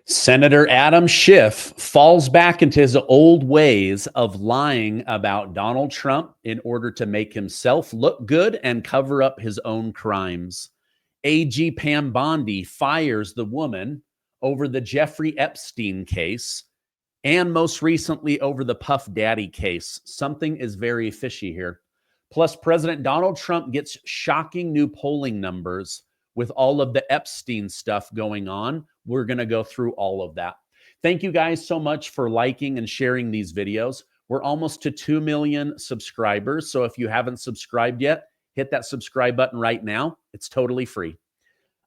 Senator Adam Schiff falls back into his old ways of lying about Donald Trump in order to make himself look good and cover up his own crimes. AG Pam Bondi fires the woman over the Jeffrey Epstein case and most recently over the Puff Daddy case. Something is very fishy here. Plus, President Donald Trump gets shocking new polling numbers with all of the Epstein stuff going on. We're going to go through all of that. Thank you guys so much for liking and sharing these videos. We're almost to 2 million subscribers. So if you haven't subscribed yet, hit that subscribe button right now. It's totally free.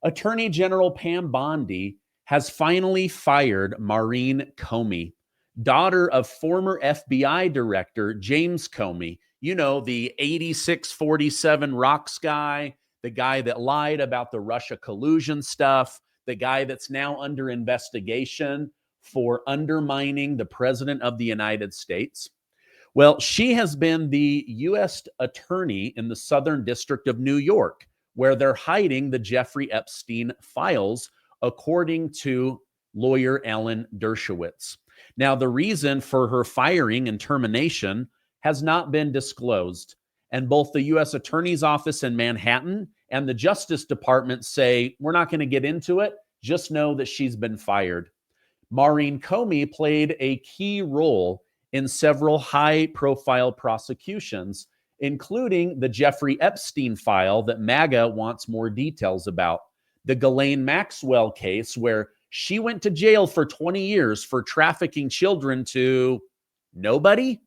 Attorney General Pam Bondi has finally fired Maurene Comey, daughter of former FBI Director James Comey. You know, the 8647 rocks guy, the guy that lied about the Russia collusion stuff, the guy that's now under investigation for undermining the President of the United States. Well, she has been the U.S. attorney in the Southern District of New York, where they're hiding the Jeffrey Epstein files, according to lawyer Alan Dershowitz. Now, the reason for her firing and termination has not been disclosed. And both the U.S. Attorney's Office in Manhattan and the Justice Department say, we're not going to get into it. Just know that she's been fired. Maurene Comey played a key role in several high-profile prosecutions, including the Jeffrey Epstein file that MAGA wants more details about, the Ghislaine Maxwell case, where she went to jail for 20 years for trafficking children to nobody,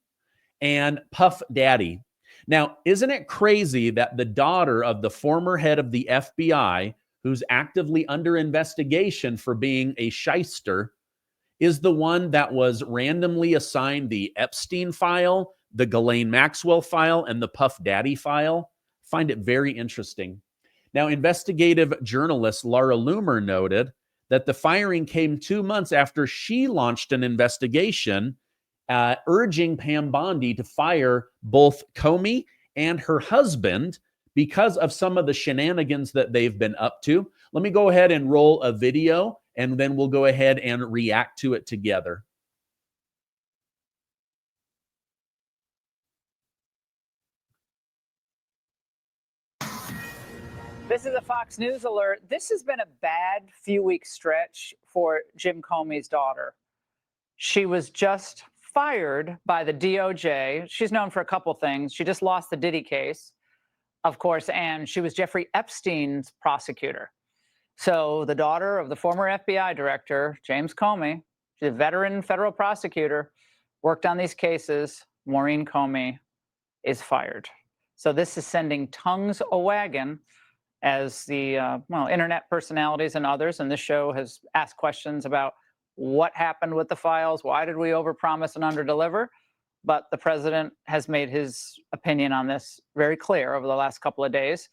and Puff Daddy. Now, isn't it crazy that the daughter of the former head of the FBI, who's actively under investigation for being a shyster, is the one that was randomly assigned the Epstein file, the Ghislaine Maxwell file, and the Puff Daddy file? I find it very interesting. Now, investigative journalist Laura Loomer noted that the firing came 2 months after she launched an investigation urging Pam Bondi to fire both Comey and her husband because of some of the shenanigans that they've been up to. Let me go ahead and roll a video, and then we'll go ahead and react to it together. This is a Fox News alert. This has been a bad few-week stretch for Jim Comey's daughter. She was just fired by the DOJ. She's known for a couple things. She just lost the Diddy case, of course, and she was Jeffrey Epstein's prosecutor. So the daughter of the former FBI director, James Comey, she's a veteran federal prosecutor, worked on these cases. Maurene Comey is fired. So this is sending tongues a-wagging as the internet personalities and others, and this show has asked questions about what happened with the files, why did we overpromise and underdeliver? But the president has made his opinion on this very clear over the last couple of days.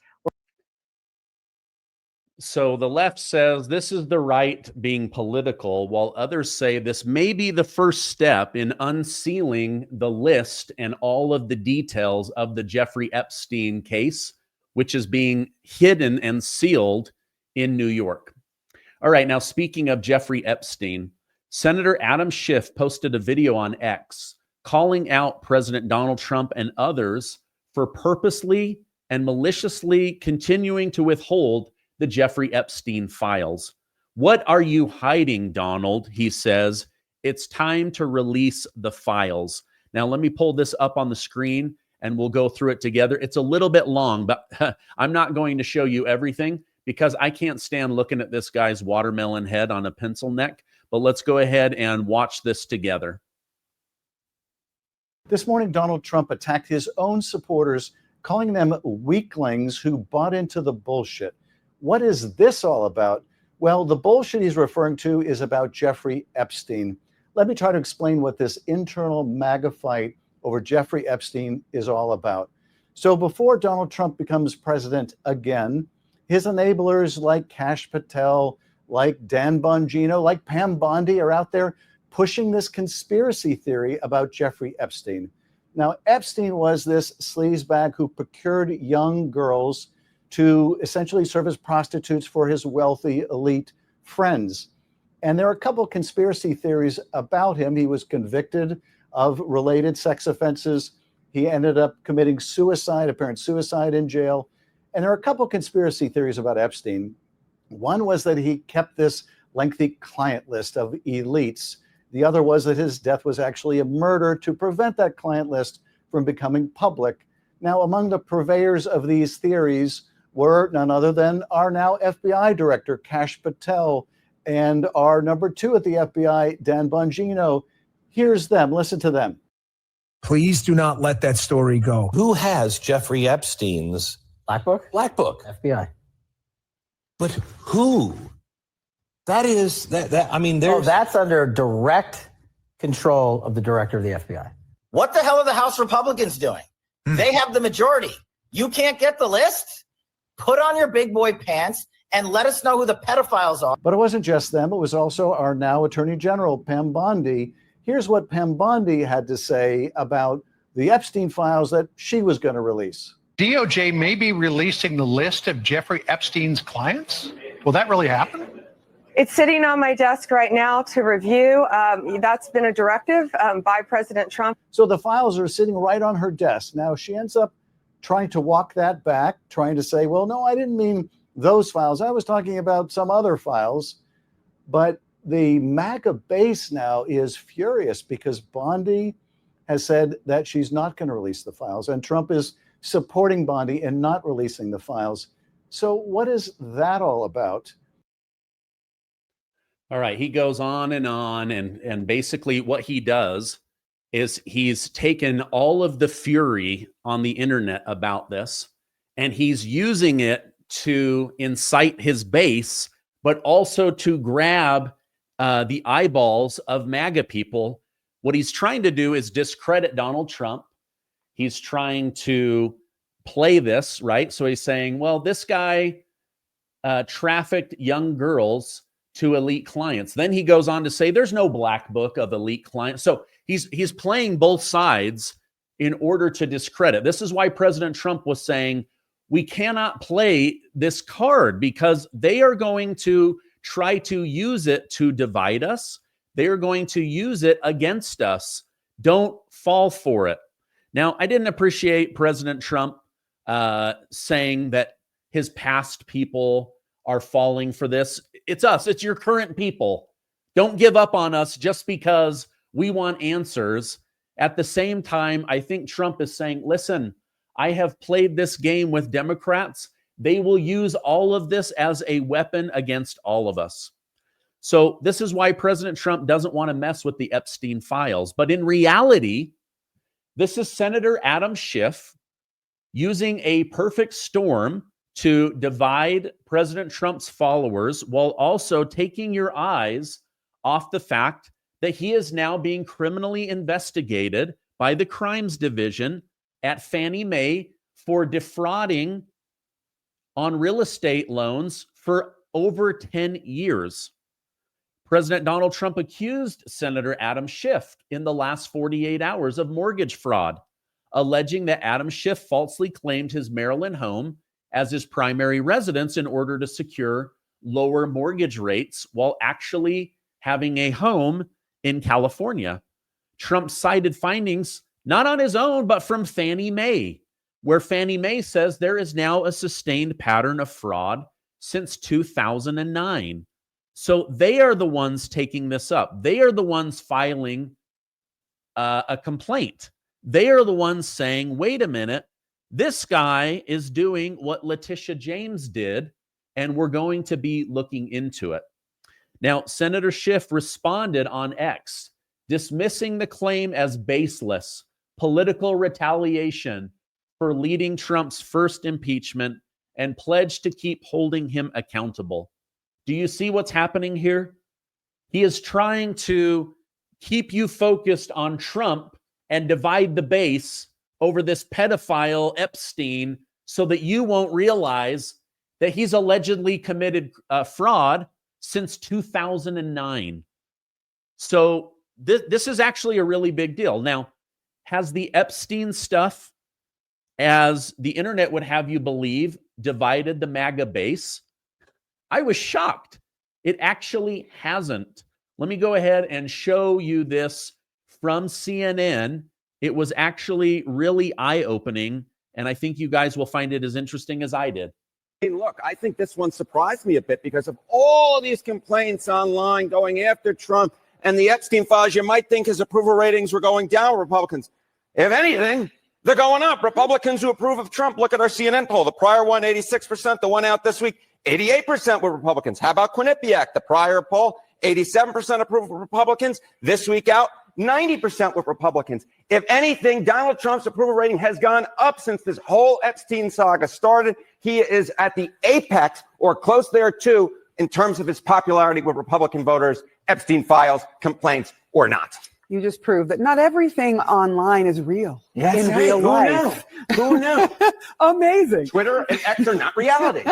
So the left says this is the right being political, while others say this may be the first step in unsealing the list and all of the details of the Jeffrey Epstein case, which is being hidden and sealed in New York. All right, now speaking of Jeffrey Epstein, Senator Adam Schiff posted a video on X calling out President Donald Trump and others for purposely and maliciously continuing to withhold the Jeffrey Epstein files. What are you hiding, Donald? He says. It's time to release the files. Now, let me pull this up on the screen and we'll go through it together. It's a little bit long, but I'm not going to show you everything because I can't stand looking at this guy's watermelon head on a pencil neck. But let's go ahead and watch this together. This morning, Donald Trump attacked his own supporters, calling them weaklings who bought into the bullshit. What is this all about? Well, the bullshit he's referring to is about Jeffrey Epstein. Let me try to explain what this internal MAGA fight over Jeffrey Epstein is all about. So before Donald Trump becomes president again, his enablers like Kash Patel, like Dan Bongino, like Pam Bondi are out there pushing this conspiracy theory about Jeffrey Epstein. Now, Epstein was this sleazebag who procured young girls to essentially serve as prostitutes for his wealthy elite friends. And there are a couple of conspiracy theories about him. He was convicted of related sex offenses. He ended up committing suicide, apparent suicide in jail. And there are a couple of conspiracy theories about Epstein. One was that he kept this lengthy client list of elites. The other was that his death was actually a murder to prevent that client list from becoming public. Now, among the purveyors of these theories were none other than our now FBI Director, Kash Patel, and our number 2 at the FBI, Dan Bongino. Here's them. Listen to them. Please do not let that story go. Who has Jeffrey Epstein's Black Book? Black Book? FBI. But who? That is that. I mean, there's. That's under direct control of the director of the FBI. What the hell are the House Republicans doing? They have the majority. You can't get the list? Put on your big boy pants and let us know who the pedophiles are. But it wasn't just them. It was also our now Attorney General, Pam Bondi. Here's what Pam Bondi had to say about the Epstein files that she was going to release. DOJ may be releasing the list of Jeffrey Epstein's clients. Will that really happen? It's sitting on my desk right now to review. That's been a directive by President Trump. So the files are sitting right on her desk. Now she ends up trying to walk that back, trying to say, well, no, I didn't mean those files. I was talking about some other files. But the MAGA base now is furious because Bondi has said that she's not going to release the files. And Trump is supporting Bondi and not releasing the files. So what is that all about? All right, he goes on, and basically what he does is he's taken all of the fury on the internet about this, and he's using it to incite his base, but also to grab the eyeballs of MAGA people. What he's trying to do is discredit Donald Trump. He's trying to play this, right? So he's saying, well, this guy trafficked young girls to elite clients. Then he goes on to say there's no black book of elite clients. So he's playing both sides in order to discredit. This is why President Trump was saying we cannot play this card because they are going to try to use it to divide us. They are going to use it against us. Don't fall for it. Now, I didn't appreciate President Trump saying that his past people are falling for this. It's us. It's your current people. Don't give up on us just because we want answers. At the same time, I think Trump is saying, listen, I have played this game with Democrats. They will use all of this as a weapon against all of us. So this is why President Trump doesn't want to mess with the Epstein files. But in reality, this is Senator Adam Schiff using a perfect storm to divide President Trump's followers while also taking your eyes off the fact that he is now being criminally investigated by the crimes division at Fannie Mae for defrauding on real estate loans for over 10 years. President Donald Trump accused Senator Adam Schiff in the last 48 hours of mortgage fraud, alleging that Adam Schiff falsely claimed his Maryland home as his primary residence in order to secure lower mortgage rates while actually having a home in California. Trump cited findings not on his own, but from Fannie Mae, where Fannie Mae says there is now a sustained pattern of fraud since 2009. So they are the ones taking this up. They are the ones filing a complaint. They are the ones saying, wait a minute, this guy is doing what Letitia James did, and we're going to be looking into it. Now, Senator Schiff responded on X, dismissing the claim as baseless, political retaliation for leading Trump's first impeachment, and pledged to keep holding him accountable. Do you see what's happening here? He is trying to keep you focused on Trump and divide the base over this pedophile Epstein so that you won't realize that he's allegedly committed fraud since 2009. So this is actually a really big deal. Now, has the Epstein stuff, as the internet would have you believe, divided the MAGA base? I was shocked. It actually hasn't. Let me go ahead and show you this from CNN. It was actually really eye-opening, and I think you guys will find it as interesting as I did. Look, I think this one surprised me a bit because of all these complaints online going after Trump and the Epstein files. You might think his approval ratings were going down, Republicans. If anything, they're going up. Republicans who approve of Trump, look at our CNN poll. The prior one, 86%. The one out this week, 88% were Republicans. How about Quinnipiac? The prior poll, 87% approve of Republicans. This week out, 90% with Republicans. If anything, Donald Trump's approval rating has gone up since this whole Epstein saga started. He is at the apex or close there too in terms of his popularity with Republican voters, Epstein files, complaints or not. You just proved that not everything online is real. Yes, in real life. Who knew? Amazing. Twitter and X are not reality.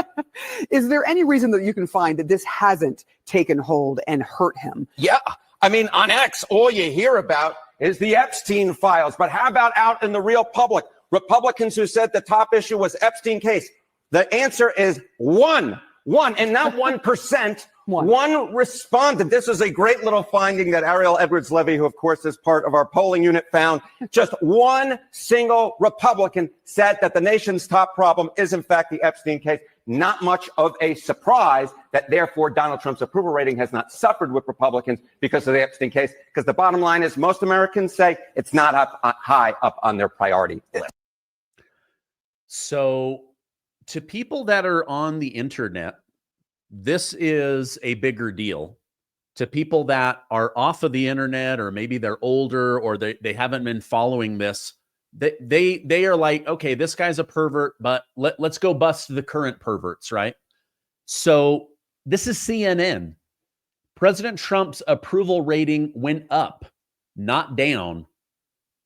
Is there any reason that you can find that this hasn't taken hold and hurt him? Yeah. I mean, on X, all you hear about is the Epstein files. But how about out in the real public? Republicans who said the top issue was Epstein case. The answer is one, and not 1%. One responded. This is a great little finding that Ariel Edwards-Levy, who of course is part of our polling unit, found. Just one single Republican said that the nation's top problem is in fact the Epstein case. Not much of a surprise that therefore Donald Trump's approval rating has not suffered with Republicans because of the Epstein case. Because the bottom line is most Americans say it's not high up on their priority list. So to people that are on the internet, this is a bigger deal. To people that are off of the internet, or maybe they're older, or they haven't been following this, they are like, okay, this guy's a pervert, but let's go bust the current perverts, right? So this is CNN. President Trump's approval rating went up, not down.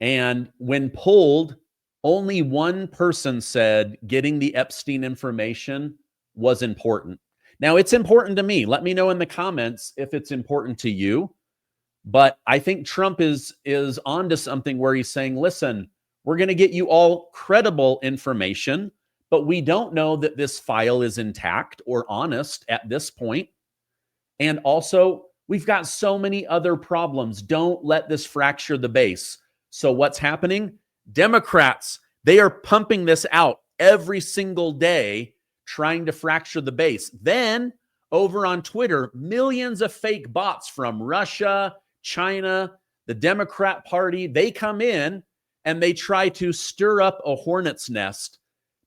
And when polled, only one person said getting the Epstein information was important. Now, it's important to me. Let me know in the comments if it's important to you. But I think Trump is onto something where he's saying, listen, we're going to get you all credible information, but we don't know that this file is intact or honest at this point. And also, we've got so many other problems. Don't let this fracture the base. So what's happening? Democrats, they are pumping this out every single day, trying to fracture the base. Then over on Twitter, millions of fake bots from Russia, China, the Democrat Party, they come in and they try to stir up a hornet's nest,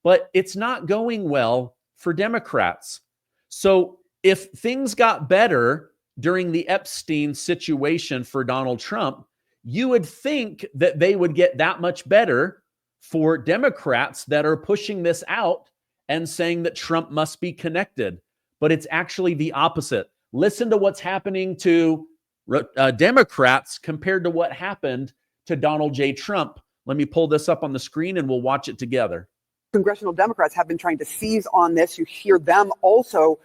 but it's not going well for Democrats. So if things got better during the Epstein situation for Donald Trump, you would think that they would get that much better for Democrats that are pushing this out and saying that Trump must be connected. But it's actually the opposite. Listen to what's happening to Democrats compared to what happened to Donald J. Trump. Let me pull this up on the screen and we'll watch it together. Congressional Democrats have been trying to seize on this. You hear them also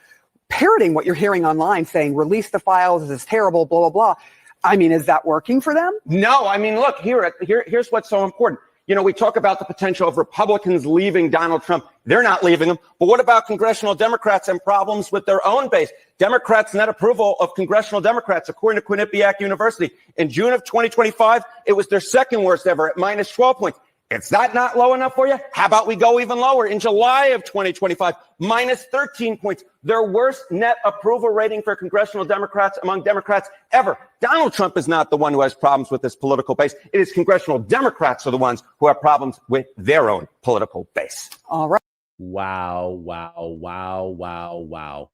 parroting what you're hearing online, saying, release the files, this is terrible, blah, blah, blah. I mean, is that working for them? No, I mean, look, here's what's so important. You know, we talk about the potential of Republicans leaving Donald Trump. They're not leaving him. But what about congressional Democrats and problems with their own base? Democrats' net approval of congressional Democrats, according to Quinnipiac University, in June of 2025, it was their second worst ever at minus 12 points. Is that not low enough for you? How about we go even lower? In July of 2025, minus 13 points, their worst net approval rating for congressional Democrats among Democrats ever. Donald Trump is not the one who has problems with this political base. It is congressional Democrats are the ones who have problems with their own political base. All right. Wow, wow, wow, wow, wow.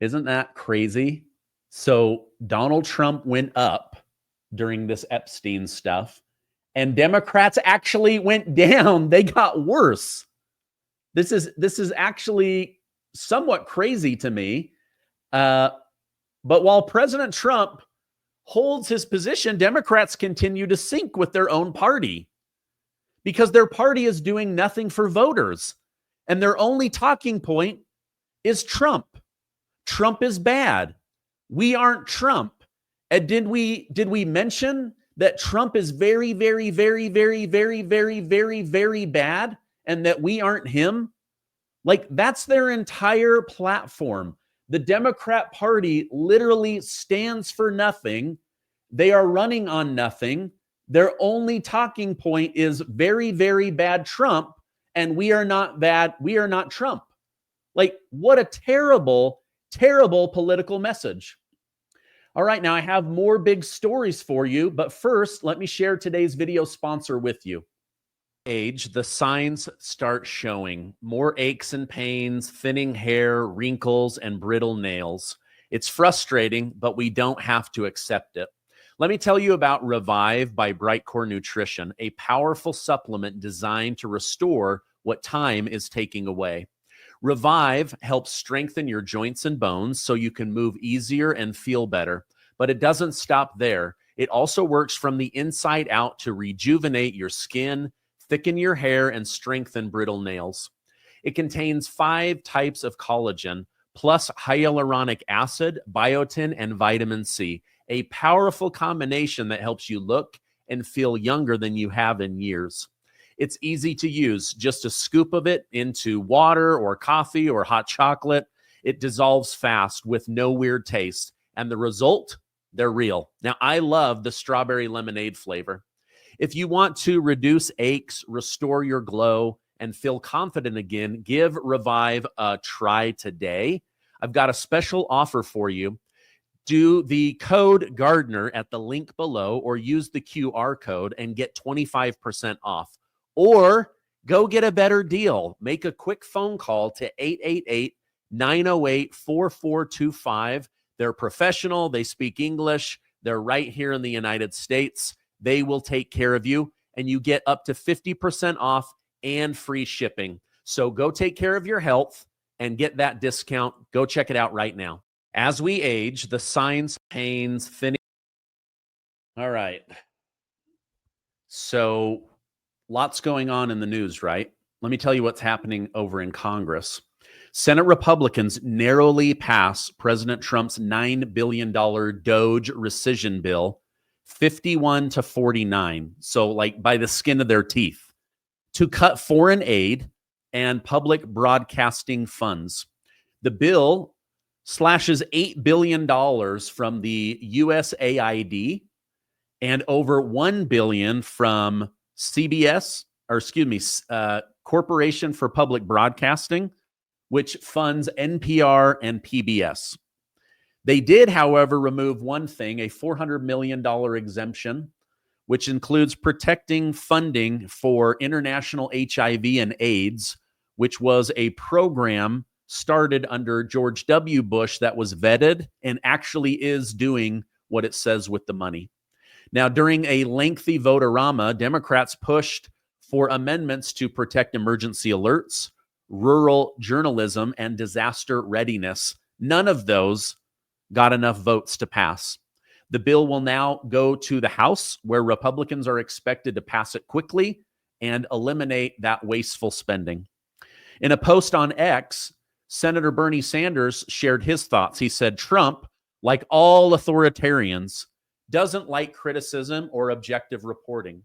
Isn't that crazy? So Donald Trump went up during this Epstein stuff, and Democrats actually went down. They got worse. This is actually somewhat crazy to me. But while President Trump holds his position, Democrats continue to sink with their own party because their party is doing nothing for voters. And their only talking point is Trump. Trump is bad. We aren't Trump. And did we mention that Trump is very, very, very, very, very, very, very, very bad and that we aren't him? Like, that's their entire platform. The Democrat Party literally stands for nothing. They are running on nothing. Their only talking point is very, very bad Trump, and we are not bad. We are not Trump. Like, what a terrible, terrible political message. All right, now I have more big stories for you, but first, let me share today's video sponsor with you. Age, the signs start showing. More aches and pains, thinning hair, wrinkles, and brittle nails. It's frustrating, but we don't have to accept it. Let me tell you about Revive by Bright Core Nutrition, a powerful supplement designed to restore what time is taking away. Revive helps strengthen your joints and bones so you can move easier and feel better. But it doesn't stop there. It also works from the inside out to rejuvenate your skin, thicken your hair, and strengthen brittle nails. It contains 5 types of collagen, plus hyaluronic acid, biotin, and vitamin C, a powerful combination that helps you look and feel younger than you have in years. It's easy to use, just a scoop of it into water or coffee or hot chocolate. It dissolves fast with no weird taste. And the result, they're real. Now, I love the strawberry lemonade flavor. If you want to reduce aches, restore your glow, and feel confident again, give Revive a try today. I've got a special offer for you. Do the code Gardner at the link below or use the QR code and get 25% off. Or go get a better deal. Make a quick phone call to 888-908-4425. They're professional. They speak English. They're right here in the United States. They will take care of you, and you get up to 50% off and free shipping. So go take care of your health and get that discount. Go check it out right now. As we age, the signs, pains, thinning. All right. So lots going on in the news, right? Let me tell you what's happening over in Congress. Senate Republicans narrowly pass President Trump's $9 billion DOJ rescission bill, 51 to 49. So like by the skin of their teeth, to cut foreign aid and public broadcasting funds. The bill slashes $8 billion from the USAID and over $1 billion from CBS, or excuse me, Corporation for Public Broadcasting, which funds NPR and PBS. They did, however, remove one thing, a $400 million exemption, which includes protecting funding for international HIV and AIDS, which was a program started under George W. Bush that was vetted and actually is doing what it says with the money. Now, during a lengthy vote-a-rama, Democrats pushed for amendments to protect emergency alerts, rural journalism, and disaster readiness. None of those got enough votes to pass. The bill will now go to the House, where Republicans are expected to pass it quickly and eliminate that wasteful spending. In a post on X, Senator Bernie Sanders shared his thoughts. He said, Trump, like all authoritarians, doesn't like criticism or objective reporting.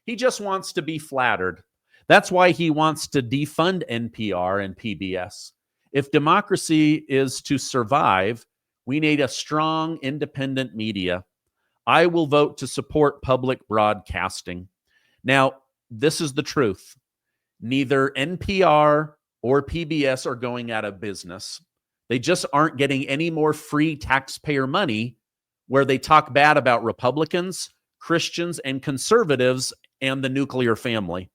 He just wants to be flattered. That's why he wants to defund NPR and PBS. If democracy is to survive, we need a strong, independent media. I will vote to support public broadcasting. Now, this is the truth. Neither NPR or PBS are going out of business. They just aren't getting any more free taxpayer money where they talk bad about Republicans, Christians, and conservatives and the nuclear family.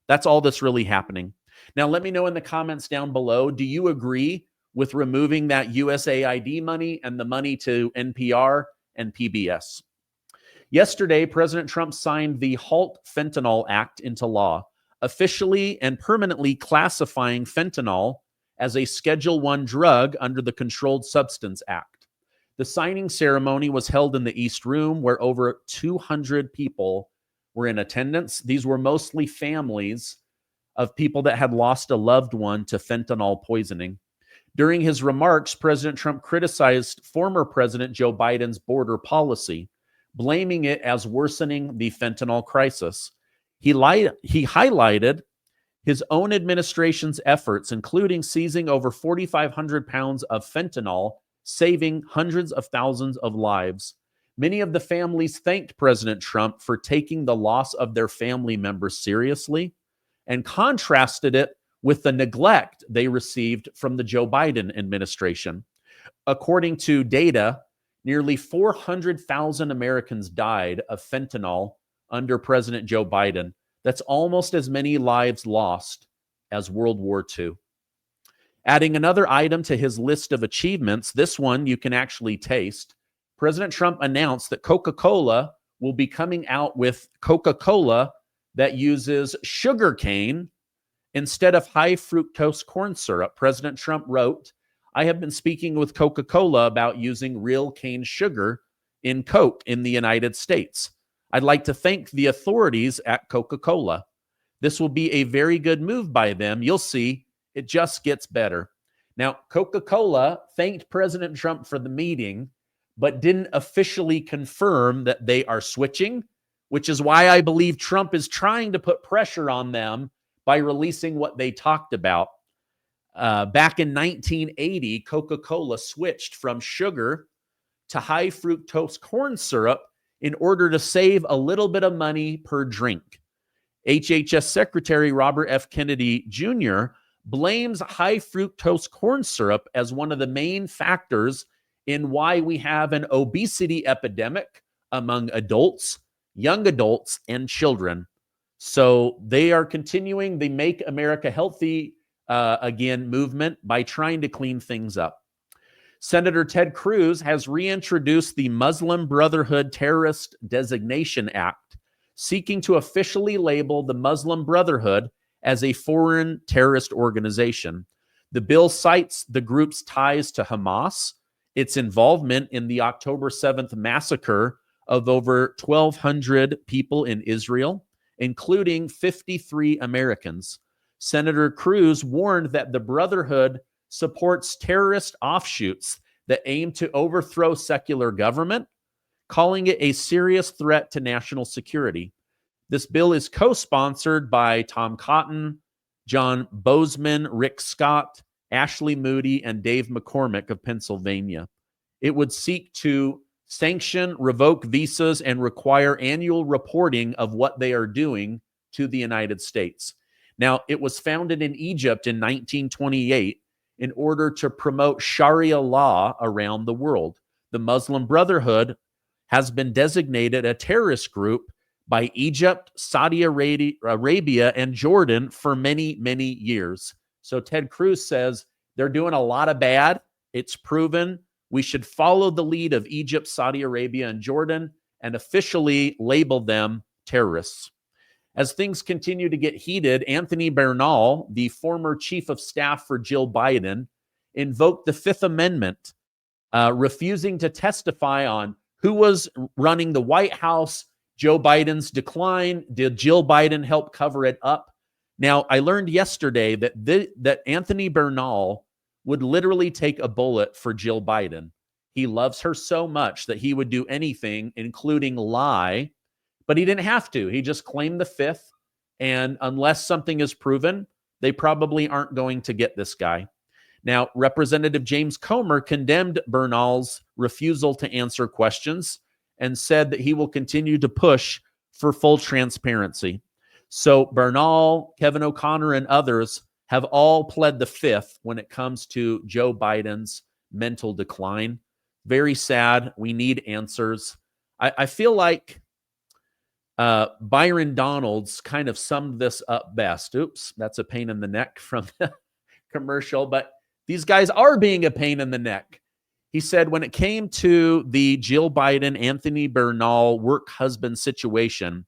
That's all that's really happening. Now, let me know in the comments down below, do you agree with removing that USAID money and the money to NPR and PBS? Yesterday, President Trump signed the Halt Fentanyl Act into law, officially and permanently classifying fentanyl as a Schedule I drug under the Controlled Substance Act. The signing ceremony was held in the East Room, where over 200 people were in attendance. These were mostly families of people that had lost a loved one to fentanyl poisoning. During his remarks, President Trump criticized former President Joe Biden's border policy, blaming it as worsening the fentanyl crisis. He highlighted His own administration's efforts, including seizing over 4,500 pounds of fentanyl, saving hundreds of thousands of lives. Many of the families thanked President Trump for taking the loss of their family members seriously and contrasted it with the neglect they received from the Joe Biden administration. According to data, nearly 400,000 Americans died of fentanyl under President Joe Biden. That's almost as many lives lost as World War II. Adding another item to his list of achievements, this one you can actually taste. President Trump announced that Coca-Cola will be coming out with Coca-Cola that uses sugar cane instead of high fructose corn syrup. President Trump wrote, "I have been speaking with Coca-Cola about using real cane sugar in Coke in the United States. I'd like to thank the authorities at Coca-Cola. This will be a very good move by them. You'll see, it just gets better." Now, Coca-Cola thanked President Trump for the meeting, but didn't officially confirm that they are switching, which is why I believe Trump is trying to put pressure on them by releasing what they talked about. Back in 1980, Coca-Cola switched from sugar to high fructose corn syrup in order to save a little bit of money per drink. HHS Secretary Robert F. Kennedy Jr. blames high fructose corn syrup as one of the main factors in why we have an obesity epidemic among adults, young adults, and children. So they are continuing the Make America Healthy Again movement by trying to clean things up. Senator Ted Cruz has reintroduced the Muslim Brotherhood Terrorist Designation Act, seeking to officially label the Muslim Brotherhood as a foreign terrorist organization. The bill cites the group's ties to Hamas, its involvement in the October 7th massacre of over 1,200 people in Israel, including 53 Americans. Senator Cruz warned that the Brotherhood supports terrorist offshoots that aim to overthrow secular government, calling it a serious threat to national security. This bill is co-sponsored by Tom Cotton, John Bozeman, Rick Scott, Ashley Moody, and Dave McCormick of Pennsylvania. It would seek to sanction, revoke visas, and require annual reporting of what they are doing to the United States. Now, it was founded in Egypt in 1928 in order to promote Sharia law around the world. The Muslim Brotherhood has been designated a terrorist group by Egypt, Saudi Arabia, and Jordan for many, many years. So Ted Cruz says they're doing a lot of bad. It's proven. We should follow the lead of Egypt, Saudi Arabia, and Jordan and officially label them terrorists. As things continue to get heated, Anthony Bernal, the former chief of staff for Jill Biden, invoked the Fifth Amendment, refusing to testify on who was running the White House, Joe Biden's decline. Did Jill Biden help cover it up? Now, I learned yesterday that Anthony Bernal would literally take a bullet for Jill Biden. He loves her so much that he would do anything, including lie, but he didn't have to. He just claimed the Fifth, and unless something is proven, they probably aren't going to get this guy. Now, Representative James Comey condemned Bernal's refusal to answer questions and said that he will continue to push for full transparency. So Bernal, Kevin O'Connor, and others have all pled the Fifth when it comes to Joe Biden's mental decline. Very sad. We need answers. I feel like Byron Donalds kind of summed this up best. Oops, that's a pain in the neck from the commercial, but these guys are being a pain in the neck. He said when it came to the Jill Biden, Anthony Bernal work husband situation,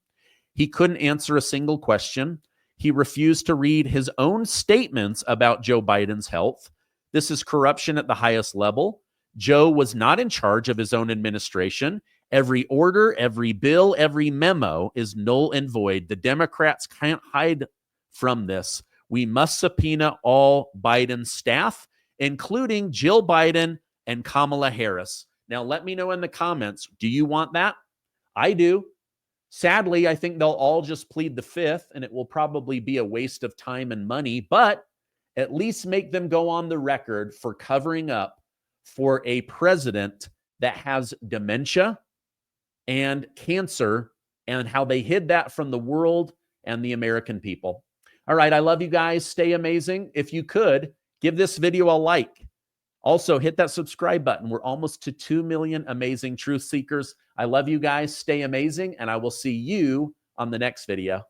he couldn't answer a single question. He refused to read his own statements about Joe Biden's health. This is corruption at the highest level. Joe was not in charge of his own administration. Every order, every bill, every memo is null and void. The Democrats can't hide from this. We must subpoena all Biden staff, including Jill Biden and Kamala Harris. Now, let me know in the comments, do you want that? I do. Sadly, I think they'll all just plead the fifth, and it will probably be a waste of time and money, but at least make them go on the record for covering up for a president that has dementia and cancer, and how they hid that from the world and the American people. All right, I love you guys. Stay amazing. If you could, give this video a like. Also, hit that subscribe button. We're almost to 2 million amazing truth seekers. I love you guys. Stay amazing, and I will see you on the next video.